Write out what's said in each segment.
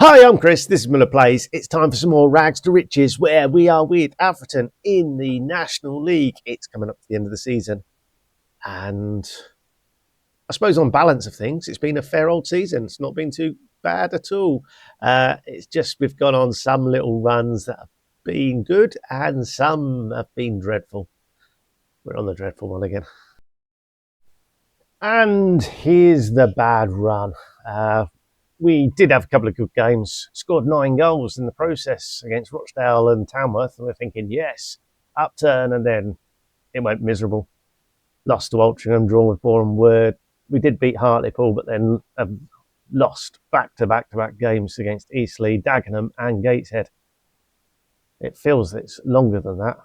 Hi, I'm Chris. This is Miller Plays. It's time for some more Rags to Riches, where we are with Atherton in the National League. It's coming up to the end of the season, and I suppose on balance of things, it's been a fair old season. It's not been too bad at all. It's just we've gone on some little runs that have been good, and some have been dreadful. We're on the dreadful one again. And here's the bad run. We did have a couple of good games, scored 9 goals in the process against Rochdale and Tamworth, and we're thinking, yes, upturn, and then it went miserable. Lost to Altrincham, drawn with Boreham Wood. We did beat Hartlepool, but then lost back-to-back games against Eastleigh, Dagenham and Gateshead. It feels that it's longer than that.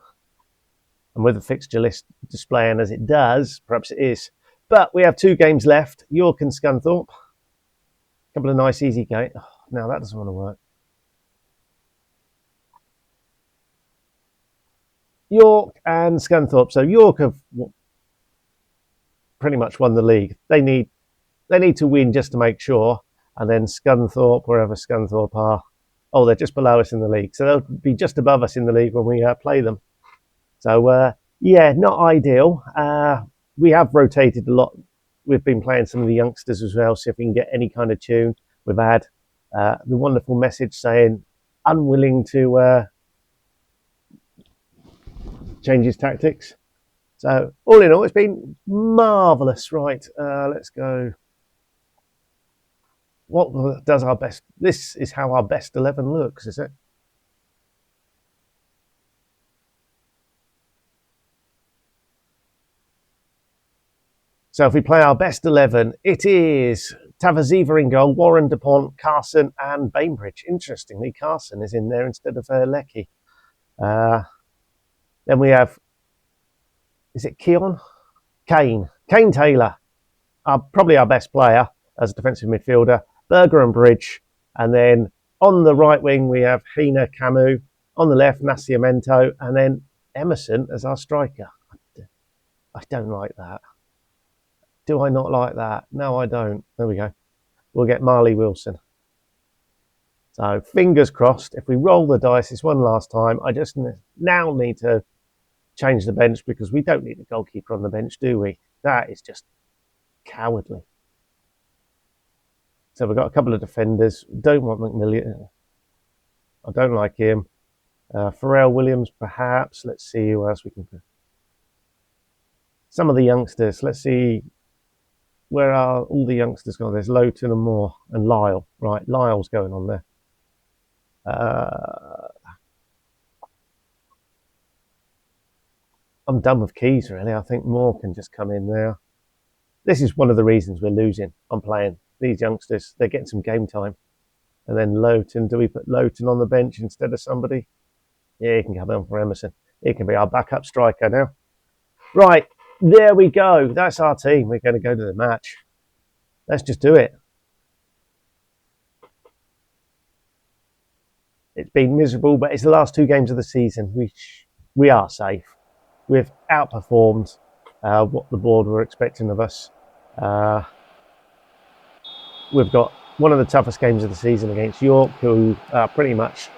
And with the fixture list displaying as it does, perhaps it is. But we have 2 games left, York and Scunthorpe. Couple of nice easy games. Oh, now that doesn't want to work. York and Scunthorpe. So York have pretty much won the league. They need to win just to make sure. And then Scunthorpe, wherever Scunthorpe are, they're just below us in the league. So they'll be just above us in the league when we play them. So yeah, not ideal. We have rotated a lot. We've been playing some of the youngsters as well, see if we can get any kind of tune. We've had the wonderful message saying unwilling to change his tactics. So all in all, it's been marvellous. Right, let's go. What does our best? This is how our best 11 looks, is it? So if we play our best 11, it is Tavaziva in goal, Warren, DuPont, Carson and Bainbridge. Interestingly, Carson is in there instead of Leckie. Then we have, is it Keon? Kane Taylor, probably our best player as a defensive midfielder. Berger and Bridge. And then on the right wing, we have Hina Camus. On the left, Nascimento. And then Emerson as our striker. I don't like that. Do I not like that? No, I don't. There we go. We'll get Marley Wilson. So fingers crossed. If we roll the dice, it's one last time. I just now need to change the bench because we don't need a goalkeeper on the bench, do we? That is just cowardly. So we've got a couple of defenders. Don't want McMillian. I don't like him. Pharrell Williams, perhaps. Let's see who else we can put. Some of the youngsters. Let's see. Where are all the youngsters gone? There's Lowton and Moore and Lyle. Right, Lyle's going on there. I'm done with Keys, really. I think Moore can just come in there. This is one of the reasons we're losing. I'm playing these youngsters. They're getting some game time. And then Lowton. Do we put Lowton on the bench instead of somebody? Yeah, he can come on for Emerson. He can be our backup striker now. Right. There we go. That's our team. We're going to go to the match. Let's just do it. It's been miserable, but it's the last 2 games of the season. We are safe. We've outperformed what the board were expecting of us. We've got one of the toughest games of the season against York, who are pretty much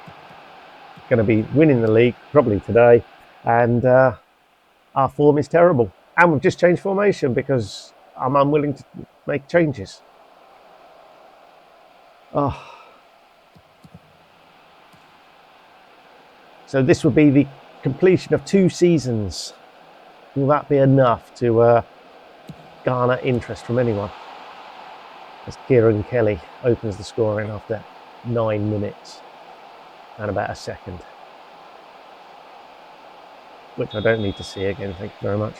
going to be winning the league, probably today. And our form is terrible. And we've just changed formation because I'm unwilling to make changes. Oh. So this would be the completion of 2 seasons. Will that be enough to garner interest from anyone? As Kieran Kelly opens the scoring after 9 minutes and about a second. Which I don't need to see again, thank you very much.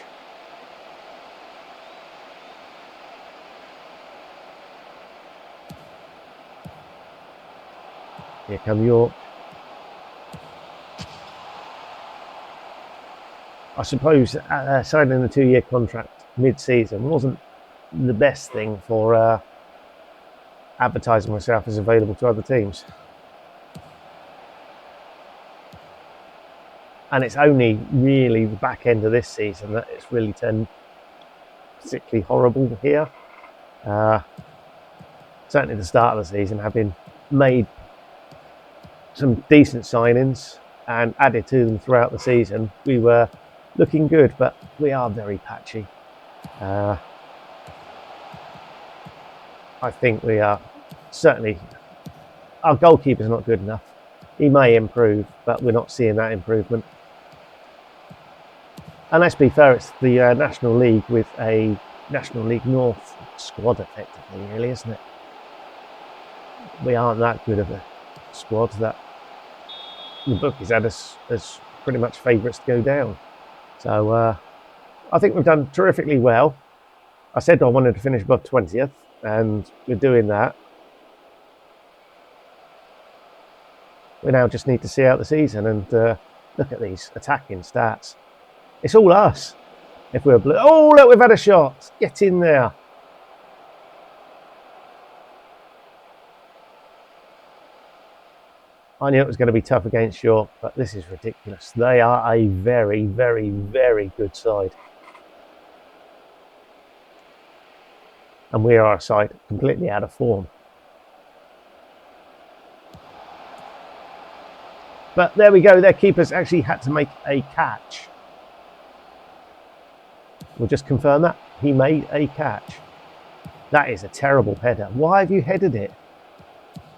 Here come York. I suppose signing a 2-year contract mid-season wasn't the best thing for advertising myself as available to other teams. And it's only really the back end of this season that it's really turned particularly horrible here. Certainly the start of the season, having made some decent signings and added to them throughout the season, we were looking good, but we are very patchy. I think we are certainly, our goalkeeper's not good enough. He may improve, but we're not seeing that improvement. And let's be fair, it's the National League with a National League North squad effectively, really, isn't it? We aren't that good of a squad that the bookies had us as pretty much favourites to go down. So I think we've done terrifically well. I said I wanted to finish above 20th, and we're doing that. We now just need to see out the season and look at these attacking stats. It's all us. If we're blue, oh look, we've had a shot. Get in there. I knew it was going to be tough against York, but this is ridiculous. They are a very, very, very good side. And we are a side completely out of form. But there we go. Their keepers actually had to make a catch. We'll just confirm that. He made a catch. That is a terrible header. Why have you headed it?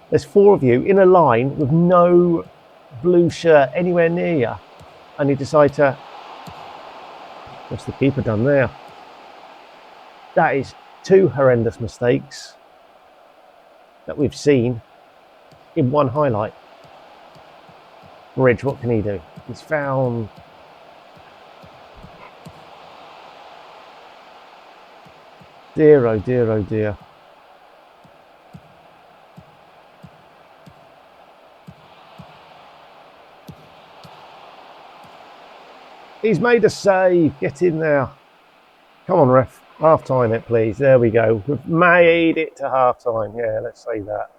There's 4 of you in a line with no blue shirt anywhere near you. And you decide to... What's the keeper done there? That is 2 horrendous mistakes that we've seen in one highlight. Bridge, what can he do? He's found... Dear, oh dear, oh dear. He's made a save. Get in there. Come on, ref. Half time it, please. There we go. We've made it to half time. Yeah, let's say that.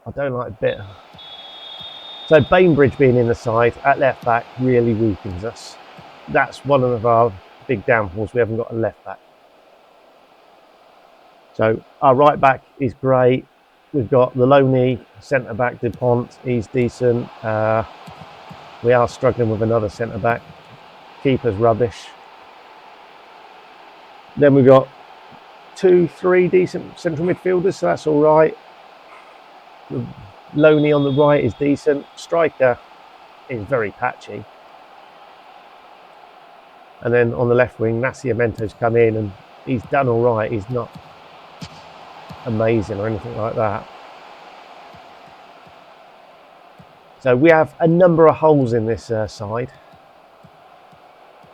I don't like a bit. So Bainbridge being in the side at left back really weakens us. That's one of our big downfalls. We haven't got a left back. So our right back is great. We've got the Loney centre back DuPont. He's decent. We are struggling with another centre back. Keeper's rubbish. Then we've got 2, 3 decent central midfielders, so that's all right. Loney on the right is decent. Striker is very patchy. And then on the left wing, Nascimento's come in and he's done all right. He's not amazing or anything like that. So we have a number of holes in this side.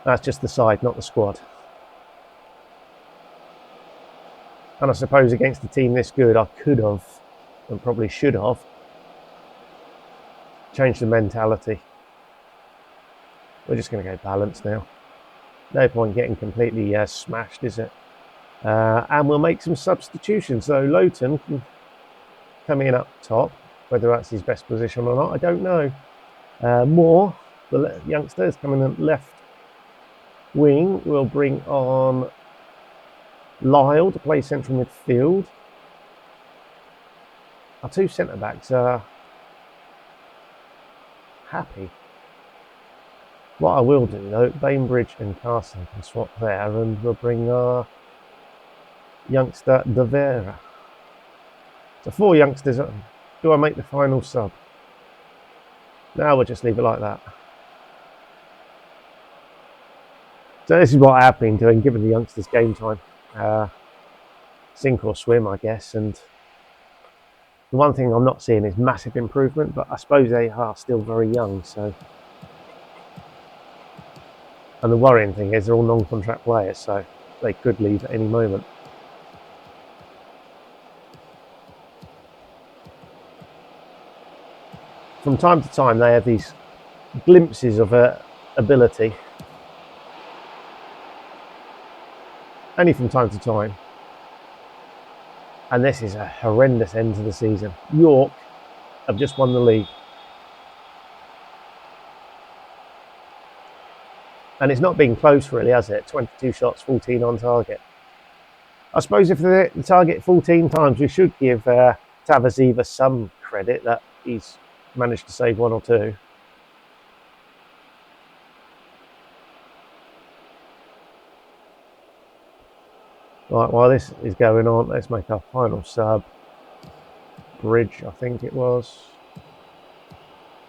That's just the side, not the squad. And I suppose against a team this good, I could have, and probably should have, changed the mentality. We're just going to go balanced now. No point getting completely smashed, is it? And we'll make some substitutions. So Lowton can come in up top. Whether that's his best position or not, I don't know. Moore, the youngster, is coming in left wing. We'll bring on Lyle to play central midfield. Our 2 centre-backs are happy. What I will do, though, Bainbridge and Carson can swap there, and we'll bring our youngster De Vera. So 4 youngsters. Do I make the final sub? No, we'll just leave it like that. So this is what I have been doing, giving the youngsters game time. Sink or swim, I guess. And the one thing I'm not seeing is massive improvement, but I suppose they are still very young. So, and the worrying thing is they're all non-contract players, so they could leave at any moment. From time to time, they have these glimpses of ability. Only from time to time. And this is a horrendous end to the season. York have just won the league. And it's not been close, really, has it? 22 shots, 14 on target. I suppose if they target 14 times, we should give Tavasiva some credit. credit that he's managed to save one or two. Right, while this is going on, let's make our final sub. Bridge, I think it was.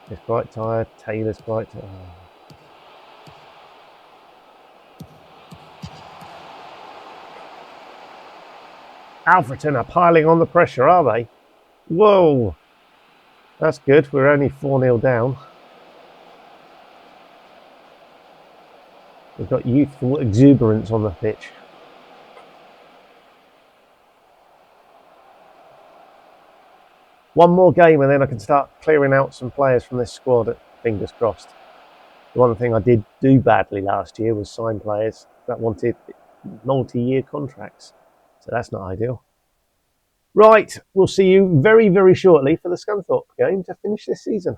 He's quite tired. Taylor's quite tired. Alfreton are piling on the pressure, are they? Whoa! That's good. We're only 4-0 down. We've got youthful exuberance on the pitch. One more game and then I can start clearing out some players from this squad, fingers crossed. The one thing I did do badly last year was sign players that wanted multi-year contracts. So that's not ideal. Right, we'll see you very, very shortly for the Scunthorpe game to finish this season.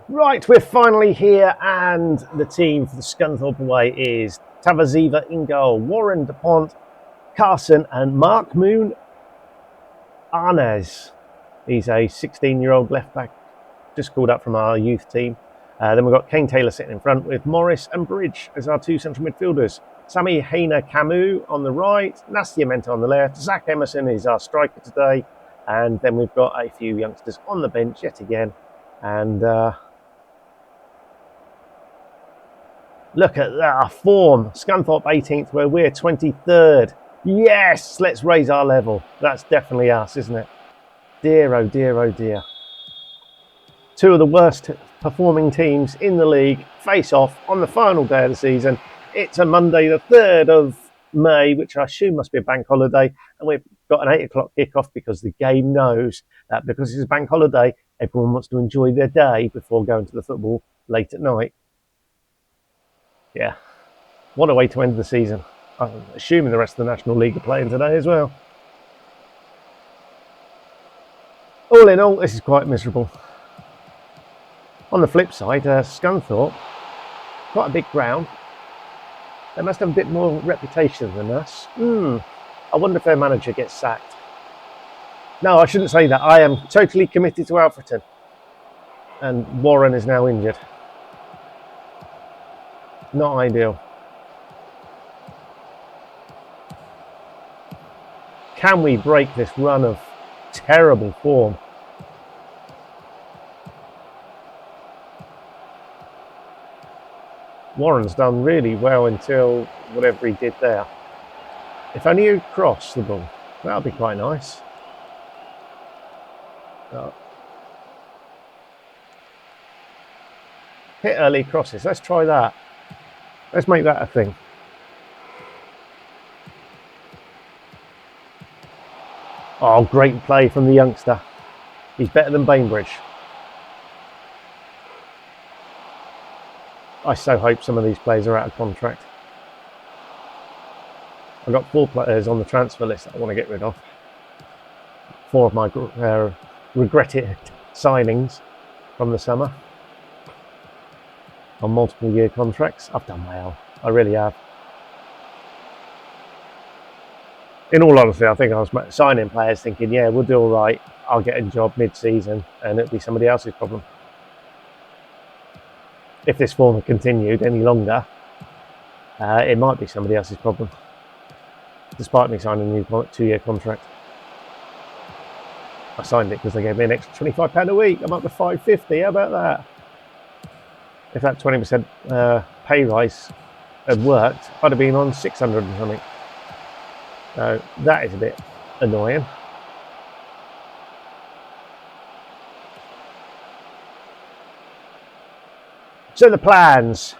Right, we're finally here, and the team for the Scunthorpe away is Tavaziva in goal, Warren DuPont, Carson and Mark Moon Arnaz. He's a 16-year-old left-back, just called up from our youth team. Then we've got Kane Taylor sitting in front with Morris and Bridge as our two central midfielders. Sami Haina Camus on the right, Nastia Menta on the left, Zach Emerson is our striker today, and then we've got a few youngsters on the bench yet again. And look at that form. Scunthorpe 18th, where we're 23rd. Yes, let's raise our level. That's definitely us, isn't it? Dear, oh dear, oh dear. Two of the worst performing teams in the league face off on the final day of the season. It's a Monday, the 3rd of May, which I assume must be a bank holiday. And we've got an 8 o'clock kickoff because the game knows that because it's a bank holiday, everyone wants to enjoy their day before going to the football late at night. Yeah, what a way to end the season. I'm assuming the rest of the National League are playing today as well. All in all, this is quite miserable. On the flip side, Scunthorpe, quite a big ground. They must have a bit more reputation than us. I wonder if their manager gets sacked. No, I shouldn't say that. I am totally committed to Alfreton. And Warren is now injured. Not ideal. Can we break this run of terrible form? Warren's done really well until whatever he did there. If only he'd cross the ball, that would be quite nice. Hit early crosses, let's try that. Let's make that a thing. Oh, great play from the youngster. He's better than Bainbridge. I so hope some of these players are out of contract. I've got 4 players on the transfer list that I want to get rid of. 4 of my regretted signings from the summer on multiple year contracts. I've done well. I really have. In all honesty, I think I was signing players thinking, yeah, we'll do all right. I'll get a job mid-season and it'll be somebody else's problem. If this form had continued any longer, it might be somebody else's problem. Despite me signing a new 2-year contract. I signed it because they gave me an extra £25 a week. I'm up to £550. How about that? If that 20% pay rise had worked, I'd have been on 600 and something. So that is a bit annoying. So the plans.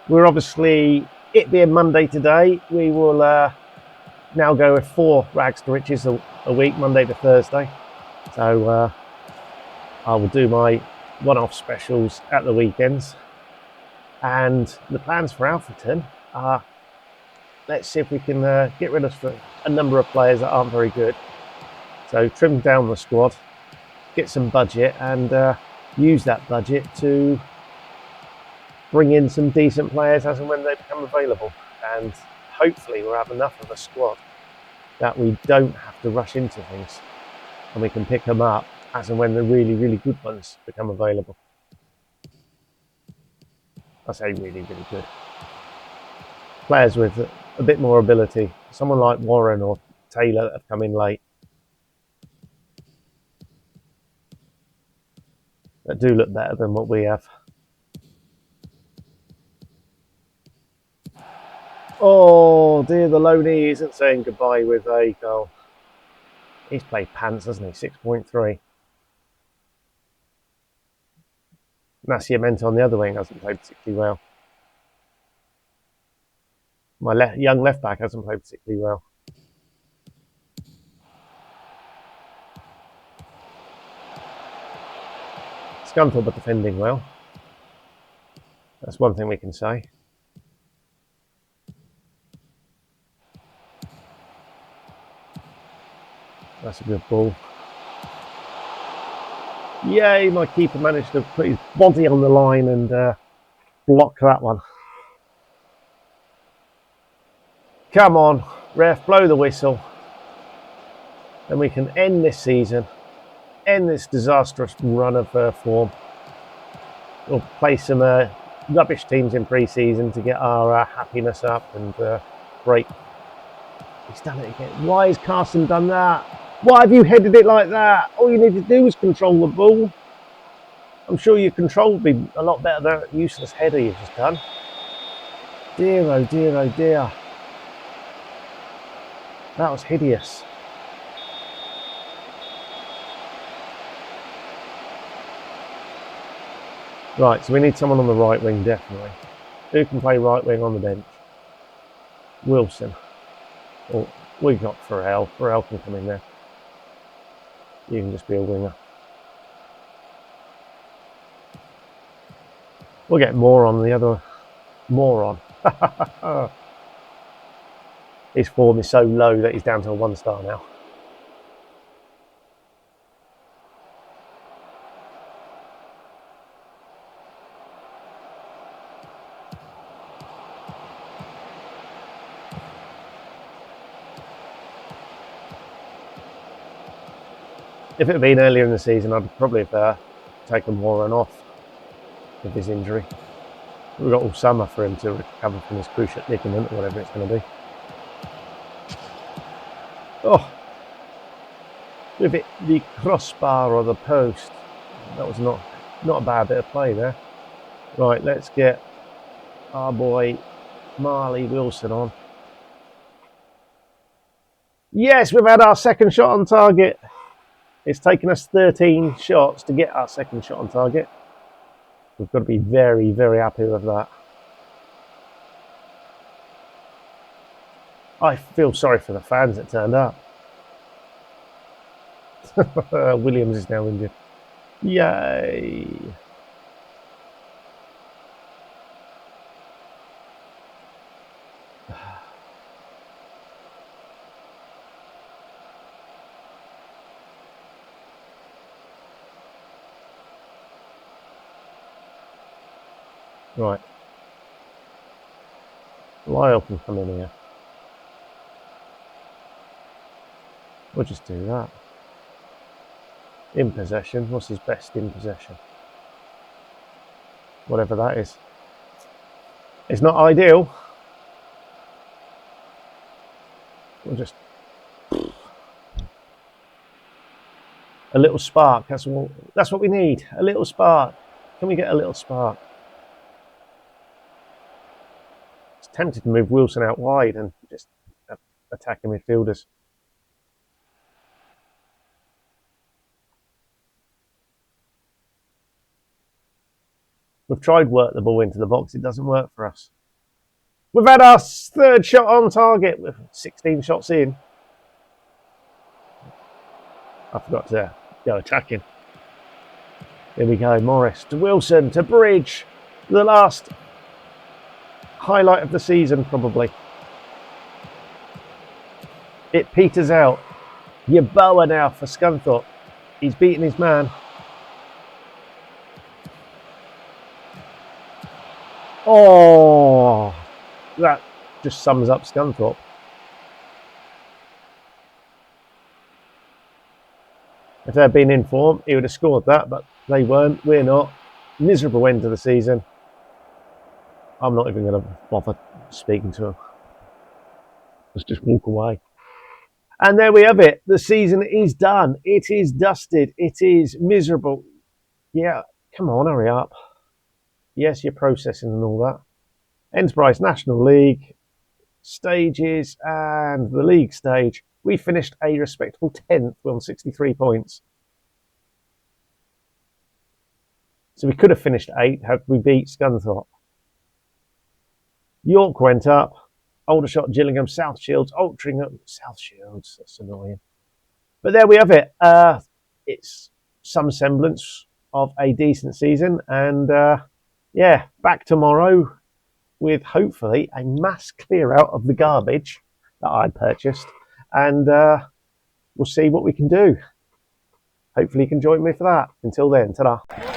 We're obviously, it being Monday today, we will now go with 4 rags to riches a week, Monday to Thursday. So I will do my one-off specials at the weekends. And the plans for Alfreton are, let's see if we can get rid of a number of players that aren't very good. So trim down the squad, get some budget, and use that budget to bring in some decent players as and when they become available. And hopefully we'll have enough of a squad that we don't have to rush into things and we can pick them up as and when the really, really good ones become available. I say really, really good. Players with a bit more ability, someone like Warren or Taylor that have come in late, that do look better than what we have. Oh dear, the loanee isn't saying goodbye with a goal. He's played pants, hasn't he? 6.3. Nascimento on the other wing hasn't played particularly well. My young left back hasn't played particularly well. Scunthorpe are defending well. That's one thing we can say. That's a good ball. Yay, my keeper managed to put his body on the line and block that one. Come on, ref, blow the whistle. Then we can end this season, end this disastrous run of form. We'll play some rubbish teams in pre-season to get our happiness up and break. He's done it again. Why has Carson done that? Why have you headed it like that? All you need to do is control the ball. I'm sure your control would be a lot better than that useless header you've just done. Dear, oh dear, oh dear. That was hideous. Right, so we need someone on the right wing, definitely. Who can play right wing on the bench? Wilson. Oh, we've got Farrell. Farrell can come in there. You can just be a winger. We'll get Moron, the other moron. His form is so low that he's down to a 1-star now. If it had been earlier in the season, I'd probably have taken Warren off with his injury. We've got all summer for him to recover from his cruciate ligament or whatever it's going to be. Oh, with it, the crossbar or the post. That was not a bad bit of play there. Right, let's get our boy Marley Wilson on. Yes, we've had our second shot on target. It's taken us 13 shots to get our second shot on target. We've got to be very, very happy with that. I feel sorry for the fans that turned up. Williams is now injured. Yay! Right. Lyle can come in here. We'll just do that. In possession. What's his best in possession? Whatever that is. It's not ideal. We'll just... A little spark. That's what we need. A little spark. Can we get a little spark? It's tempted to move Wilson out wide and just attacking midfielders. We've tried work the ball into the box. It doesn't work for us. We've had our third shot on target with 16 shots in. I forgot to go attacking. Here we go. Morris to Wilson to Bridge. The last highlight of the season, probably. It peters out. Yeboah now for Scunthorpe. He's beaten his man. Oh, that just sums up Scunthorpe. If they'd been in form, he would have scored that, but they weren't. We're not. Miserable end to the season. I'm not even going to bother speaking to him. Let's just walk away. And there we have it. The season is done. It is dusted. It is miserable. Yeah, come on, hurry up. Yes, you're processing and all that. Enterprise National League stages and the league stage. We finished a respectable 10th on 63 points. So we could have finished 8th had we beat Scunthorpe. York went up. Aldershot, Gillingham, South Shields, Altrincham. South Shields, that's annoying. But there we have it. It's some semblance of a decent season. And yeah, back tomorrow with hopefully a mass clear out of the garbage that I purchased. And we'll see what we can do. Hopefully you can join me for that. Until then, ta-da.